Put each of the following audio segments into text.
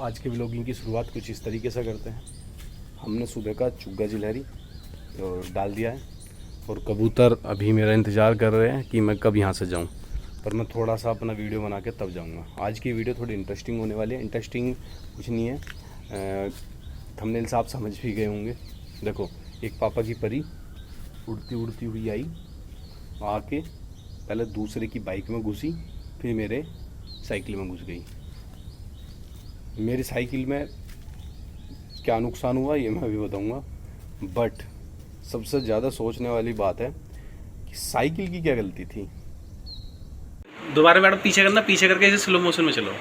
आज के व्लॉगिंग की शुरुआत कुछ इस तरीके से करते हैं। हमने सुबह का चुग्गा जिलहरी और डाल दिया है और कबूतर अभी मेरा इंतज़ार कर रहे हैं कि मैं कब यहाँ से जाऊँ, पर मैं थोड़ा सा अपना वीडियो बना के तब जाऊँगा। आज की वीडियो थोड़ी इंटरेस्टिंग होने वाली है। इंटरेस्टिंग कुछ नहीं है, थंबनेल से आप समझ भी गए होंगे। देखो, एक पापा की परी उड़ती उड़ती हुई आई, आके पहले दूसरे की बाइक में घुसी, फिर मेरे साइकिल में घुस गई। मेरी साइकिल में क्या नुकसान हुआ ये मैं अभी बताऊंगा, बट सबसे ज़्यादा सोचने वाली बात है कि साइकिल की क्या गलती थी। दोबारा मैडम पीछे करना, पीछे करके ऐसे स्लो मोशन में चलो।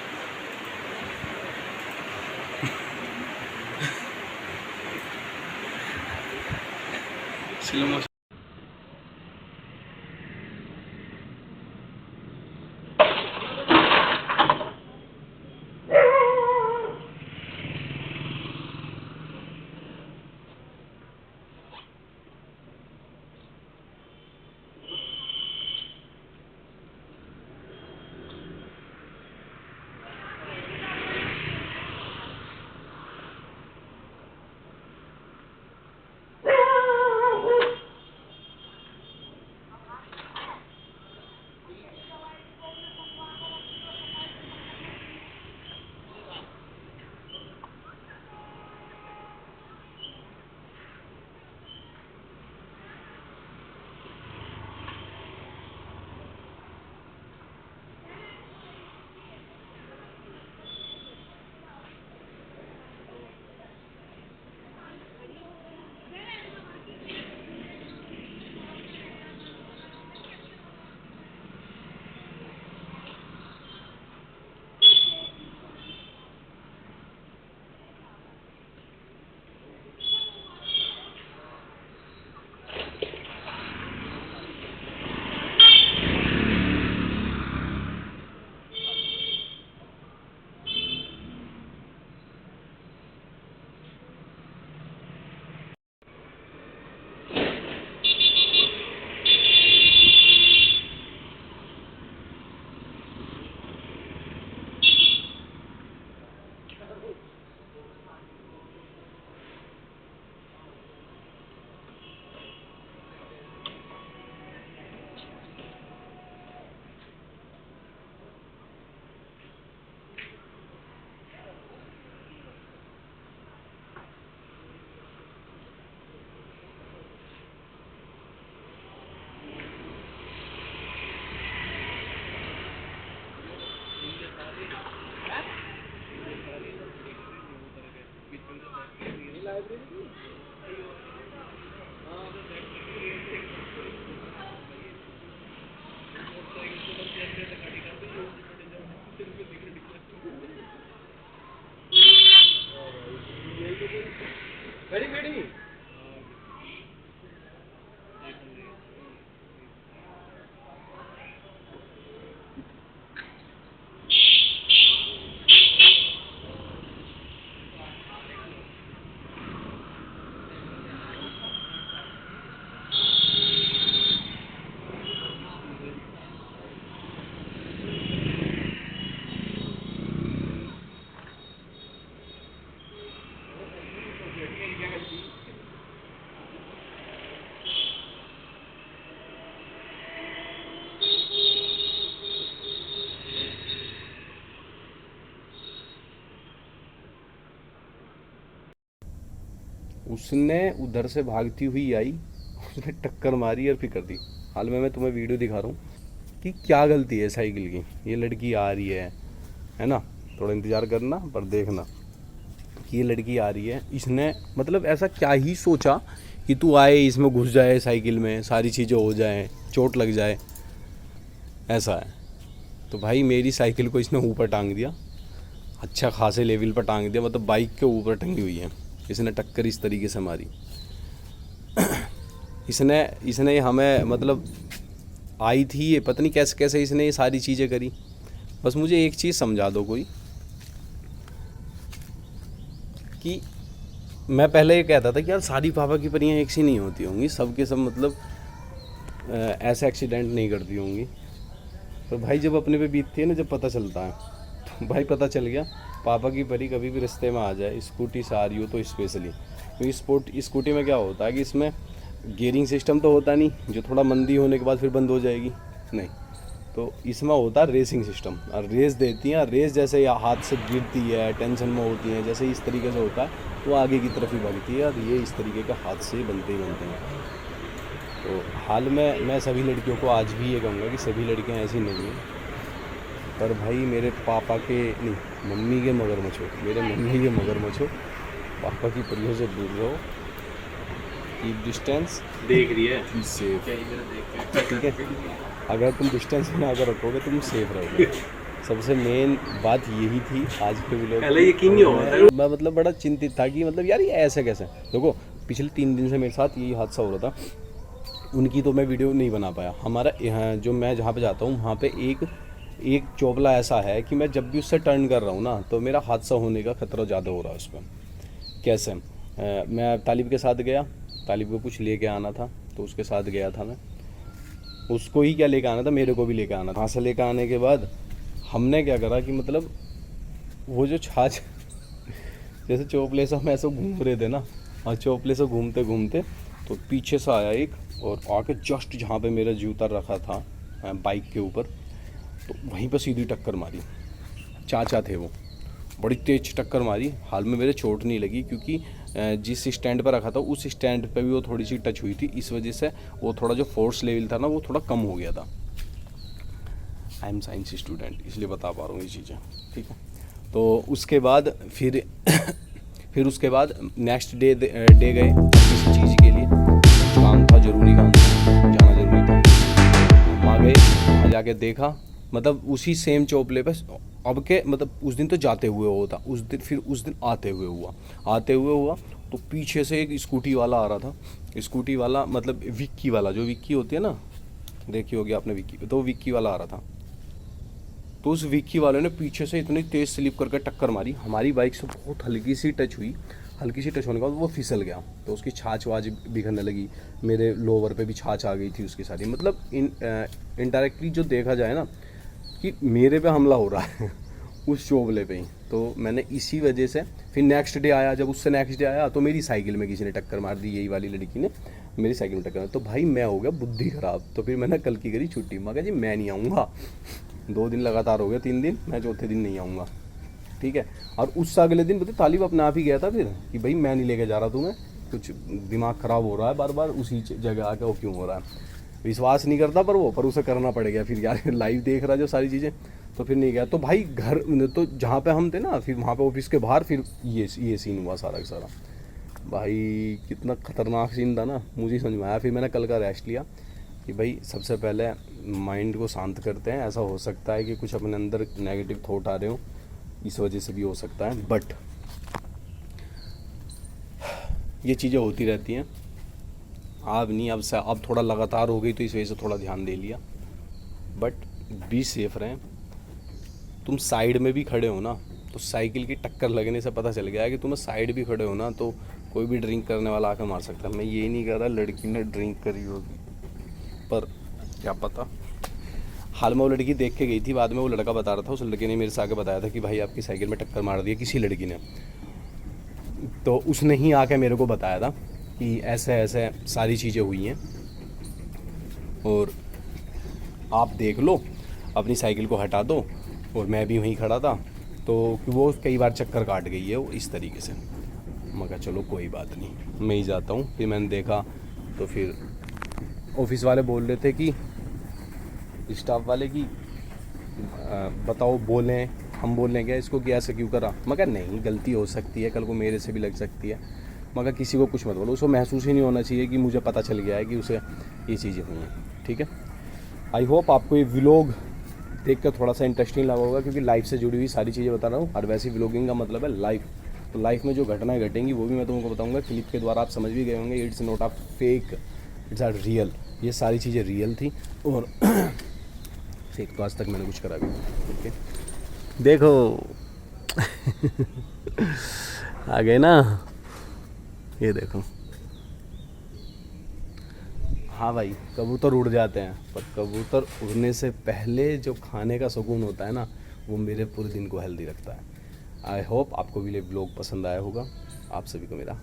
Slow motion. उसने उधर से भागती हुई आई, उसने टक्कर मारी और फिर कर दी। हाल में मैं तुम्हें वीडियो दिखा रहा हूँ कि क्या गलती है साइकिल की। ये लड़की आ रही है ना, थोड़ा इंतज़ार करना पर देखना कि ये लड़की आ रही है। इसने मतलब ऐसा क्या ही सोचा कि तू आए, इसमें घुस जाए, साइकिल में सारी चीज़ें हो जाए, चोट लग जाए, ऐसा है। तो भाई मेरी साइकिल को इसने ऊपर टांग दिया, अच्छा खासे लेवल पर टांग दिया, मतलब बाइक के ऊपर टंगी हुई है। इसने टक्कर इस तरीके से मारी। इसने हमें मतलब आई थी ये, पता नहीं कैसे कैसे इसने ये सारी चीज़ें करी। बस मुझे एक चीज़ समझा दो कोई, कि मैं पहले ये कहता था कि यार सारी पापा की परियां एक सी नहीं होती होंगी, सब के सब मतलब ऐसे एक्सीडेंट नहीं करती होंगी। पर भाई जब अपने पे बीतती है ना, जब पता चलता है, भाई पता चल गया पापा की परी कभी भी रास्ते में आ जाए स्कूटी से आ रही हो तो स्पेशली, क्योंकि स्कूटी में क्या होता है कि इसमें गियरिंग सिस्टम तो होता नहीं जो थोड़ा मंदी होने के बाद फिर बंद हो जाएगी, नहीं, तो इसमें होता है रेसिंग सिस्टम। और रेस देती हैं, रेस जैसे या हाथ से गिरती है टेंशन में होती है, जैसे इस तरीके से होता है तो आगे की तरफ ही भागती है, और ये इस तरीके के हाथ से बनते ही बनते हैं। तो हाल में मैं सभी लड़कियों को आज भी ये कहूँगा कि सभी लड़कियाँ ऐसी नहीं हैं, पर भाई मेरे पापा के नहीं, मम्मी के मगरमच्छ हो, मेरे मम्मी के मगरमच्छ हो, पापा की परियों से दूर रहो, कीप डिस्टेंस, देख रही है बी सेफ, ठीक है। अगर तुम डिस्टेंस बना कर रखोगे तुम सेफ रहोगे। सबसे मेन बात यही थी आज के व्लॉग। पहले यकीन नहीं हो रहा था। मैं मतलब बड़ा चिंतित था कि मतलब यार ये ऐसे कैसे। देखो पिछले 3 दिन से मेरे साथ यही हादसा हो रहा था, उनकी तो मैं वीडियो नहीं बना पाया। हमारा यहाँ जो मैं जहाँ पे जाता हूँ वहाँ पे एक चोपला ऐसा है कि मैं जब भी उससे टर्न कर रहा हूँ ना तो मेरा हादसा होने का खतरा ज़्यादा हो रहा है उस पर। कैसे मैं तालिब के साथ गया, तालिब को कुछ लेके आना था तो उसके साथ गया था मैं, उसको ही क्या लेके आना था, मेरे को भी लेके आना था। वहाँ से लेके आने के बाद हमने क्या करा कि मतलब वो जो छाछ जैसे चोपले से हम ऐसे घूम रहे थे ना, और चोपले से घूमते घूमते तो पीछे से आया एक और आके जस्ट जहाँ पे मेरा जूता रखा था बाइक के ऊपर, तो वहीं पर सीधी टक्कर मारी। चाचा थे वो, बड़ी तेज टक्कर मारी। हाल में मेरे चोट नहीं लगी क्योंकि जिस स्टैंड पर रखा था उस स्टैंड पे भी वो थोड़ी सी टच हुई थी, इस वजह से वो थोड़ा जो फोर्स लेवल था ना वो थोड़ा कम हो गया था। आई एम साइंस स्टूडेंट इसलिए बता पा रहा हूँ ये चीज़ें, ठीक है। तो उसके बाद फिर उसके बाद नेक्स्ट डे गए किसी चीज़ के लिए, काम था, ज़रूरी काम था, जाना ज़रूरी था। वहाँ गए, वहाँ जाके देखा, मतलब उसी सेम चौपले पे अब के मतलब उस दिन तो जाते हुए होता, उस दिन आते हुए हुआ तो पीछे से एक स्कूटी वाला आ रहा था। स्कूटी वाला मतलब विक्की वाला, जो विक्की होती है ना, देखी होगी आपने विक्की, तो विक्की वाला आ रहा था। तो उस विक्की वाले ने पीछे से इतनी तेज़ स्लिप करके टक्कर मारी, हमारी बाइक से बहुत हल्की सी टच होने के बाद वो फिसल गया, तो उसकी छाछ वाछ बिखरने लगी, मेरे लोवर पे भी छाछ आ गई थी उसकी सारी। मतलब इनडायरेक्टली जो देखा जाए ना कि मेरे पे हमला हो रहा है उस चोबले पे ही। तो मैंने इसी वजह से फिर नेक्स्ट डे आया, जब उससे नेक्स्ट डे आया तो मेरी साइकिल में किसी ने टक्कर मार दी, यही वाली लड़की ने मेरी साइकिल में टक्कर मार। तो भाई मैं हो गया बुद्धि खराब, तो फिर मैंने कल की करी छुट्टी। मैं कहा जी मैं नहीं आऊँगा, 2 दिन लगातार हो गया, 3 दिन, मैं चौथे दिन नहीं आऊँगा, ठीक है। और उससे अगले दिन पता तालिब अपने आप ही गया था फिर कि भाई मैं नहीं लेके जा रहा तुम्हें, कुछ दिमाग ख़राब हो रहा है बार बार उसी जगह आके, वो क्यों हो रहा है, विश्वास नहीं करता पर उसे करना पड़ेगा फिर यार, लाइव देख रहा जो सारी चीज़ें, तो फिर नहीं गया। तो भाई घर तो जहाँ पे हम थे ना, फिर वहाँ पे ऑफिस के बाहर फिर ये सीन हुआ सारा का सारा। भाई कितना ख़तरनाक सीन था ना, मुझे समझ में आया। फिर मैंने कल का रेस्ट लिया कि भाई सबसे पहले माइंड को शांत करते हैं। ऐसा हो सकता है कि कुछ अपने अंदर नेगेटिव थॉट आ रहे हो, इस वजह से भी हो सकता है, बट ये चीज़ें होती रहती हैं। अब नहीं, अब थोड़ा लगातार हो गई तो इस वजह से थोड़ा ध्यान दे लिया, बट बी सेफ रहें। तुम साइड में भी खड़े हो ना तो साइकिल की टक्कर लगने से पता चल गया है कि तुम साइड भी खड़े हो ना तो कोई भी ड्रिंक करने वाला आकर मार सकता है। मैं ये नहीं कह रहा लड़की ने ड्रिंक करी होगी, पर क्या पता। हाल में वो लड़की देख के गई थी, बाद में वो लड़का बता रहा था, उस लड़के ने मेरे से आके बताया था कि भाई आपकी साइकिल में टक्कर मार दी है किसी लड़की ने। तो उसने ही आके मेरे को बताया था कि ऐसे ऐसे सारी चीज़ें हुई हैं और आप देख लो, अपनी साइकिल को हटा दो। और मैं भी वहीं खड़ा था, तो वो कई बार चक्कर काट गई है वो इस तरीके से। मैं कहा चलो कोई बात नहीं, मैं ही जाता हूँ। फिर मैंने देखा तो फिर ऑफिस वाले बोल रहे थे कि स्टाफ वाले की बताओ बोलें, हम बोल लें क्या इसको कि ऐसा क्यों करा। मैं कहा नहीं, गलती हो सकती है, कल को मेरे से भी लग सकती है। मगर किसी को कुछ मत बोलो, उसको महसूस ही नहीं होना चाहिए कि मुझे पता चल गया है कि उसे ये चीज़ें हुई हैं, ठीक है। आई होप आपको ये व्लॉग देख कर थोड़ा सा इंटरेस्टिंग लगा होगा, क्योंकि लाइफ से जुड़ी हुई सारी चीज़ें बता रहा हूँ। और वैसे व्लॉगिंग का मतलब है लाइफ, तो लाइफ में जो घटनाएं घटेंगी वो भी मैं तुमको बताऊँगा। क्लिप के द्वारा आप समझ भी गए होंगे, it's not a fake, it's a real. ये सारी चीज़ें रियल थी और फेक तो आज तक मैंने कुछ करा भी नहीं, ओके। देखो आ गए ना, ये देखो। हाँ भाई, कबूतर उड़ जाते हैं, पर कबूतर उड़ने से पहले जो खाने का सुकून होता है ना, वो मेरे पूरे दिन को हेल्दी रखता है। आई होप आपको भी ये ब्लॉग पसंद आया होगा। आप सभी को मेरा